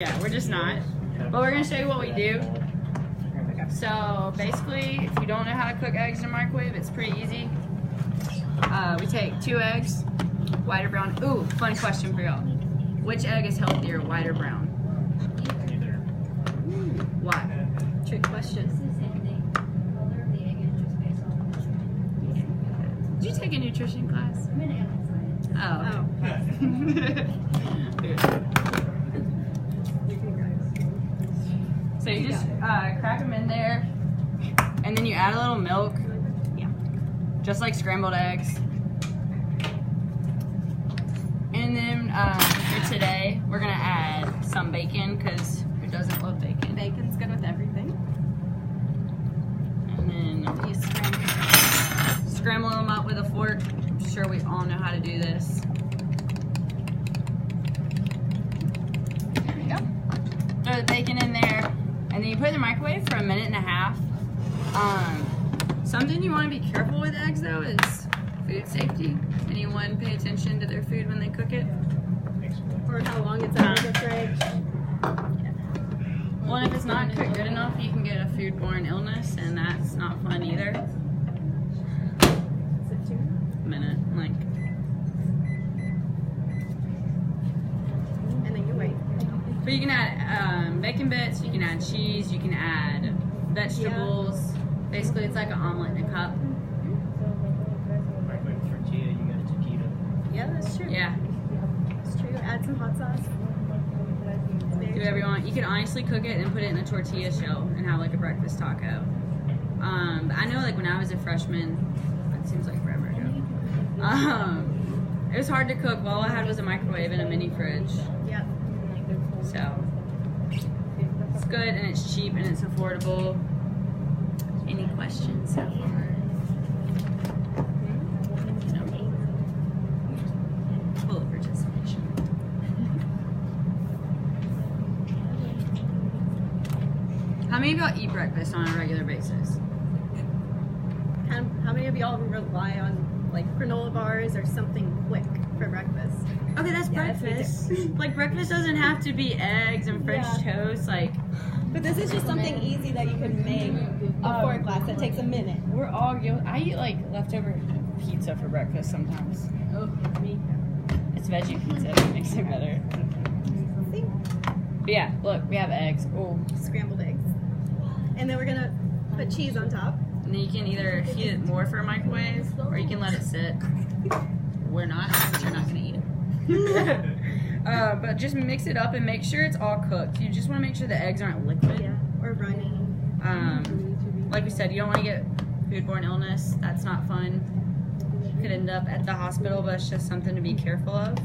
Yeah, we're just not. But we're gonna show you what we do. So basically, if you don't know how to cook eggs in a microwave, it's pretty easy. We take 2 eggs, white or brown. Ooh, fun question for y'all. Which egg is healthier, white or brown? Why? Trick question. Did you take a nutrition class? Oh. So you just crack them in there, and then you add a little milk. Yeah. Just like scrambled eggs. And then for today, we're gonna add some bacon because who doesn't love bacon? Bacon's good with everything. And then you scramble them up with a fork. I'm sure we all know how to do this. There we go. Throw the bacon in there. And then you put it in the microwave for 1.5 minutes. Something you want to be careful with eggs though is food safety. Anyone pay attention to their food when they cook it? Or how long it's out of the fridge. Well, if it's not cooked good enough, you can get a foodborne illness, and that's not fun either. Is it 2? Minute, like. And then you wait. But you can add bacon bits, you can add cheese, you can add vegetables. Yeah. Basically, it's like an omelet in a cup. Tortilla, you got a taquito. Yeah, that's true. Yeah. That's true. Add some hot sauce. Do whatever you want. You can honestly cook it and put it in a tortilla shell and have like a breakfast taco. I know, like when I was a freshman, it seems like forever ago. It was hard to cook. All I had was a microwave and a mini fridge. Yep. So it's good and it's cheap and it's affordable. Any questions so far? No. Full participation. How many of y'all eat breakfast on a regular basis? How many of y'all rely on like granola bars or something quick for breakfast? Okay, that's breakfast. Like breakfast doesn't have to be eggs and French toast. Like, but this is just something easy that you can make before class. That takes a minute. We're all guilty. I eat like leftover pizza for breakfast sometimes. Oh, me. It's veggie pizza. That makes it better. See? But yeah, look, we have eggs. Oh, Scrambled eggs. And then we're gonna put cheese on top. and then you can either heat it more for a microwave or you can let it sit. We're not, because you're not gonna eat it. But just mix it up and make sure it's all cooked. You just want to make sure the eggs aren't liquid. Yeah, or runny. Like we said, you don't want to get foodborne illness. That's not fun. You could end up at the hospital, but it's just something to be careful of.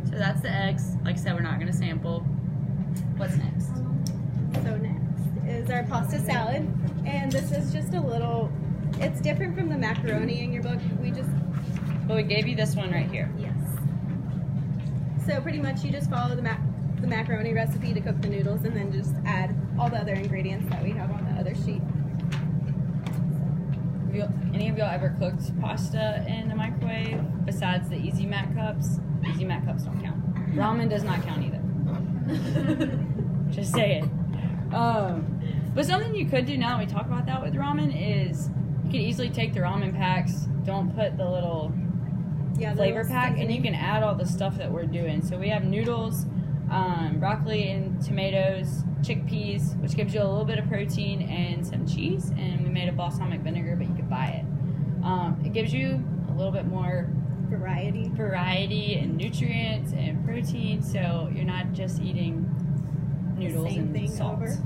So that's the eggs. Like I said, we're not going to sample. What's next? So next is our pasta salad. And this is just a little, it's different from the macaroni in your book. Well, we gave you this one right here. Yes. So pretty much you just follow the macaroni recipe to cook the noodles and then just add all the other ingredients that we have on the other sheet. Any of y'all ever cooked pasta in a microwave besides the Easy Mac cups? Easy Mac cups don't count. Ramen does not count either. Just say it. But something you could do now that we talk about that with ramen is you can easily take the ramen packs, don't put the little flavor pack, and you can add all the stuff that we're doing. So we have noodles, broccoli and tomatoes, chickpeas, which gives you a little bit of protein, and some cheese, and we made a balsamic vinegar, but you could buy it. It gives you a little bit more variety and nutrients and protein, so you're not just eating noodles and salt with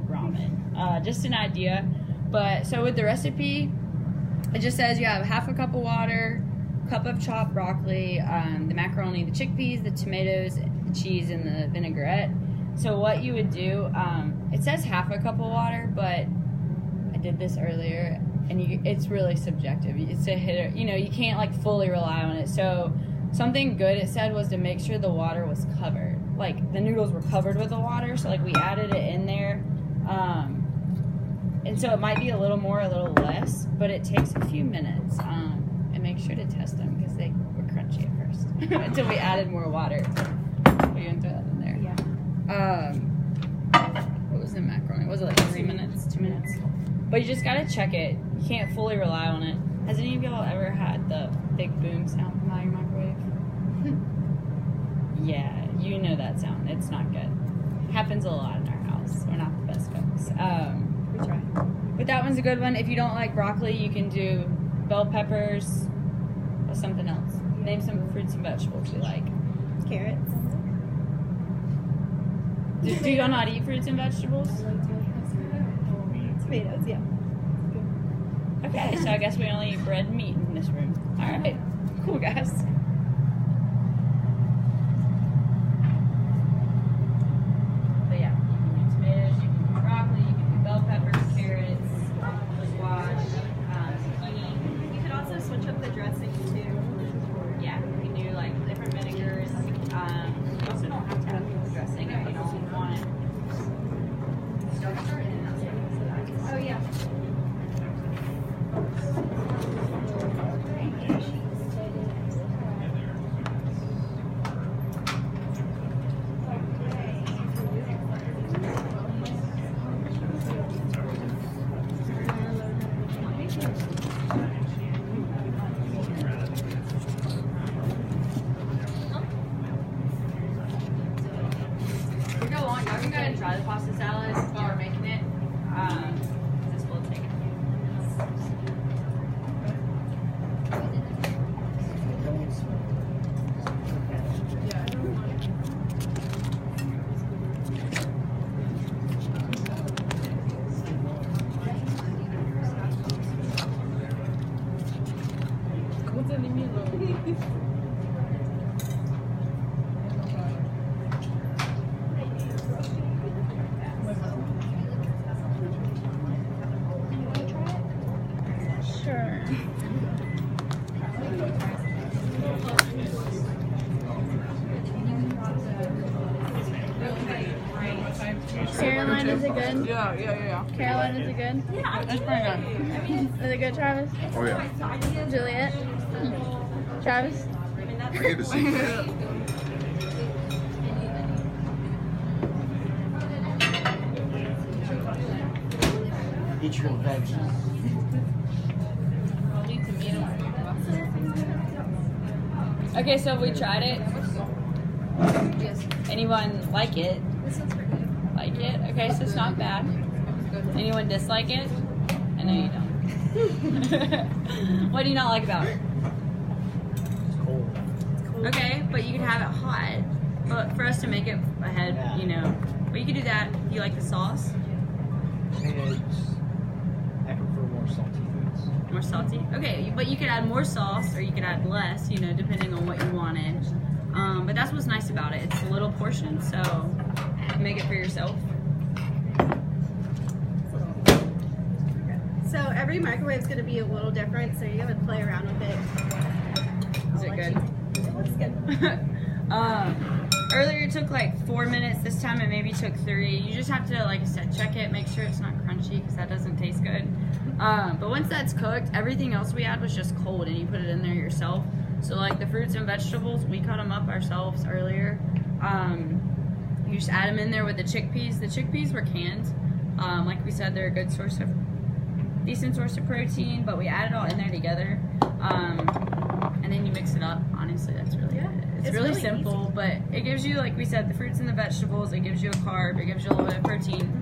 ramen. Just an idea. But so with the recipe, it just says you have half a cup of water, cup of chopped broccoli, the macaroni, the chickpeas, the tomatoes, the cheese, and the vinaigrette. So what you would do, it says half a cup of water, but I did this earlier, and it's really subjective. It's a hitter. You know, you can't like fully rely on it. So something good it said was to make sure the water was covered. Like the noodles were covered with the water, so like we added it in there. And so it might be a little more, a little less, but it takes a few minutes. And make sure to test them because they were crunchy at first until we added more water. Are you gonna throw that in there? Yeah. What was the macaroni? Was it like 3 minutes, 2 minutes? But you just gotta check it. You can't fully rely on it. Has any of y'all ever had the big boom sound come out of your microwave? Yeah, you know that sound. It's not good. Happens a lot in our house. We're not the best cooks. We try. But that one's a good one. If you don't like broccoli, you can do bell peppers or something else. Name some fruits and vegetables you like. Carrots. Do y'all not eat fruits and vegetables? Tomatoes, yeah. Okay, so I guess we only eat bread and meat in this room. All right, cool guys. But yeah, you can do tomatoes, you can do broccoli, you can do bell peppers, carrots, squash, zucchini. You could also switch up the dressing too. Yeah, you can do like different vinegars. You also don't have to have the dressing if you don't want it. Oh yeah. We go on. Y'all can go ahead and try the pasta salad while we're making it. This will take a few minutes. Sure. Caroline, is it good? Yeah. Caroline, is it good? That's pretty good. Is it good, Travis? Oh yeah. Juliet? Travis? I get to see that. Eat your veggies. Okay, so we tried it. Anyone like it? Like it? Okay, so it's not bad. Anyone dislike it? I know you don't. What do you not like about it? Cold. Okay, but you can have it hot. But for us to make it ahead, you know. But you can do that. You like the sauce? Eggs. I prefer more salty foods. More salty? Okay, but you could add more sauce or you could add less, you know, depending on what you wanted. But that's what's nice about it. It's a little portion, so make it for yourself. So every microwave is going to be a little different, so you have to play around with it. Is it good? It looks good. Earlier it took like 4 minutes. This time it maybe took 3. You just have to, like I said, check it, make sure it's not crunchy because that doesn't taste good. But once that's cooked, everything else we had was just cold and you put it in there yourself. So like the fruits and vegetables, we cut them up ourselves earlier. You just add them in there with the chickpeas. The chickpeas were canned. Like we said, they're a good source of, decent source of protein, but we add it all in there together. And then you mix it up. Honestly, that's really good. It's really simple, easy. but it gives you, like we said, the fruits and the vegetables. It gives you a carb. It gives you a little bit of protein.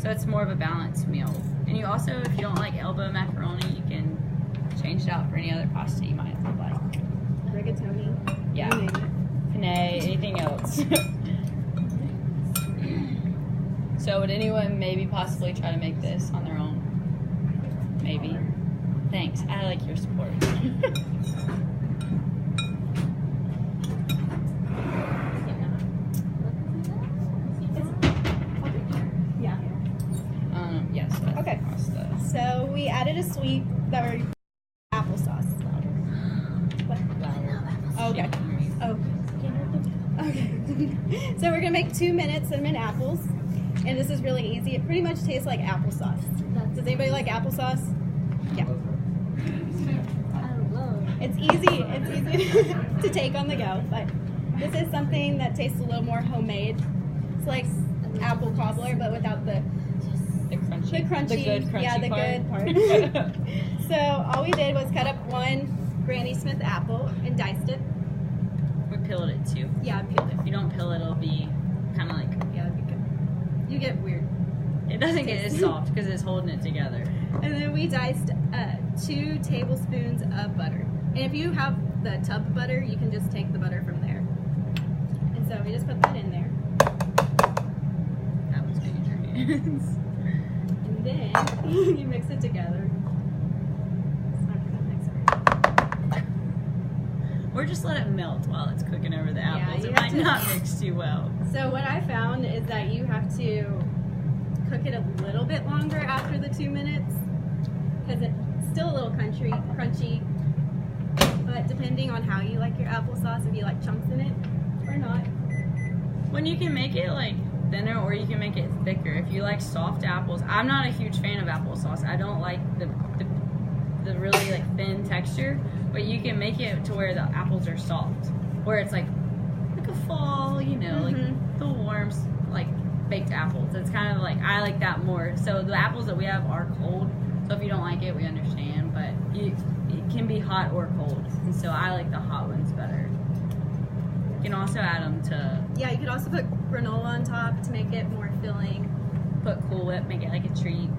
So it's more of a balanced meal. And you also, if you don't like elbow macaroni, you can change it out for any other pasta you might like. Rigatoni. Yeah. You name it. Penne, anything else. So would anyone maybe possibly try to make this on their own? Maybe. Thanks. I like your support. Yeah. Yes. That's Okay. pasta. So we added a sweet that were applesauce. What? Okay. Oh. Okay. So we're gonna make 2-minute cinnamon apples, and this is really easy. It pretty much tastes like applesauce. Does anybody like applesauce? Yeah. It's easy. It's easy to take on the go, but This is something that tastes a little more homemade. It's like apple cobbler, but without the crunchy. the crunchy, The good crunchy yeah, the part. good part. So all we did was cut up one Granny Smith apple and diced it. We peeled it too. Yeah, I peeled it. If you don't peel it, it'll be kind of like, Yeah, that'd be good. You get weird. it doesn't get as soft because it's holding it together. And then we diced 2 tablespoons of butter. And if you have the tub butter, you can just take the butter from there. And so we just put that in there. That was big in your hands. And then you mix it together. It's not gonna mix it. Or just let it melt while it's cooking over the apples. you It have might to- not mix too well. So what I found is that you have to cook it a little bit longer after the 2 minutes because it's still a little crunchy. But depending on how you like your applesauce, if you like chunks in it or not. When you can make it like thinner or you can make it thicker. If you like soft apples, I'm not a huge fan of applesauce. I don't like the really like thin texture, but you can make it to where the apples are soft, where it's like a fall, you know, like the warm like baked apples. It's kind of like, I like that more. So the apples that we have are cold, so if you don't like it, we understand, but it can be hot or cold, and so I like the hot ones better. You can also add them to, Yeah, you could also put granola on top to make it more filling. put Cool Whip, make it like a treat,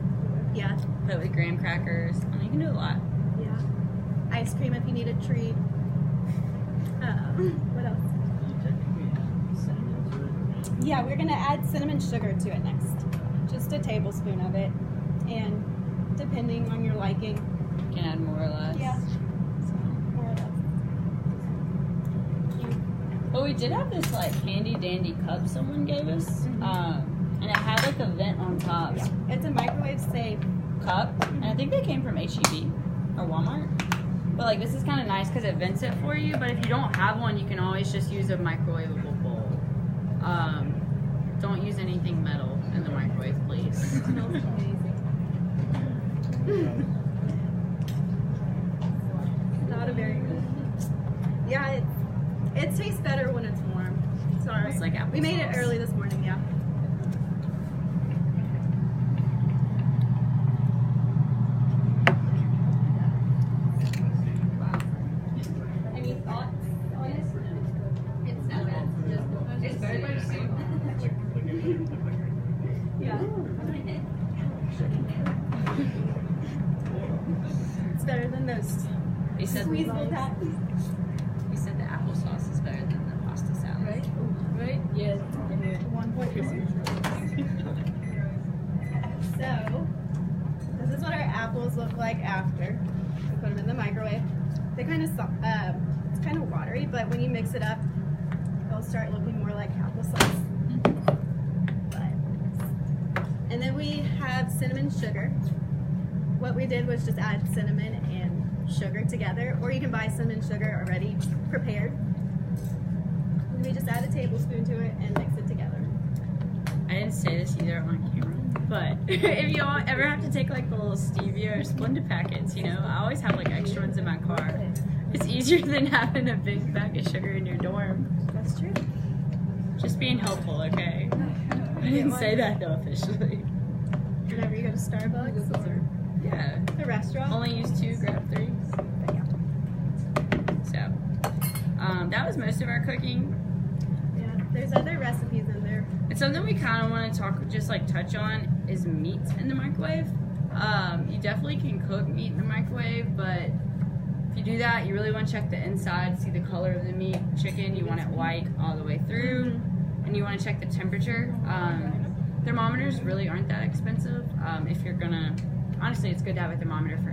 Yeah, put it with graham crackers. I mean, you can do a lot. yeah. Ice cream if you need a treat. What else? Yeah, we're gonna add cinnamon sugar to it next. Just a tablespoon of it, and depending on your liking. You can add more or less. Yeah. More or less. But we did have this like handy dandy cup someone gave us, and it had like a vent on top. Yeah, it's a microwave safe. Cup, and I think they came from HEB or Walmart. But like this is kind of nice because it vents it for you. But if you don't have one, you can always just use a microwavable bowl. Don't use anything metal in the microwave, please. Smells amazing. Not a very good. Yeah, it tastes better when it's warm. Sorry. It's like we made it applesauce. early this morning, yeah. Any thoughts on it? It's not bad. It's very much soup. Yeah. It's better than those He said squeezable patties. he said the applesauce is better than the pasta salad. Right? Right? Yes. 1 point. So, this is what our apples look like after. We put them in the microwave. They kind of, it's kind of watery, but when you mix it up, they'll start looking more like applesauce. And then we have cinnamon sugar. What we did was just add cinnamon and sugar together, or you can buy cinnamon sugar already prepared. And we just add a tablespoon to it and mix it together. I didn't say this either on camera, but if you all ever have to take like the little stevia or Splenda packets, you know, I always have like extra ones in my car. It's easier than having a big bag of sugar in your dorm. That's true. Just being helpful, okay? I didn't say that though officially. Whenever you go to Starbucks or Yeah. a restaurant. Only use 2, grab 3. But yeah. So, that was most of our cooking. Yeah. There's other recipes in there. And something we kind of want to touch on is meat in the microwave. You definitely can cook meat in the microwave, but if you do that, you really want to check the inside, see the color of the meat. Chicken, you want it white all the way through, and you want to check the temperature. Thermometers really aren't that expensive. If you're gonna, honestly, it's good to have a thermometer for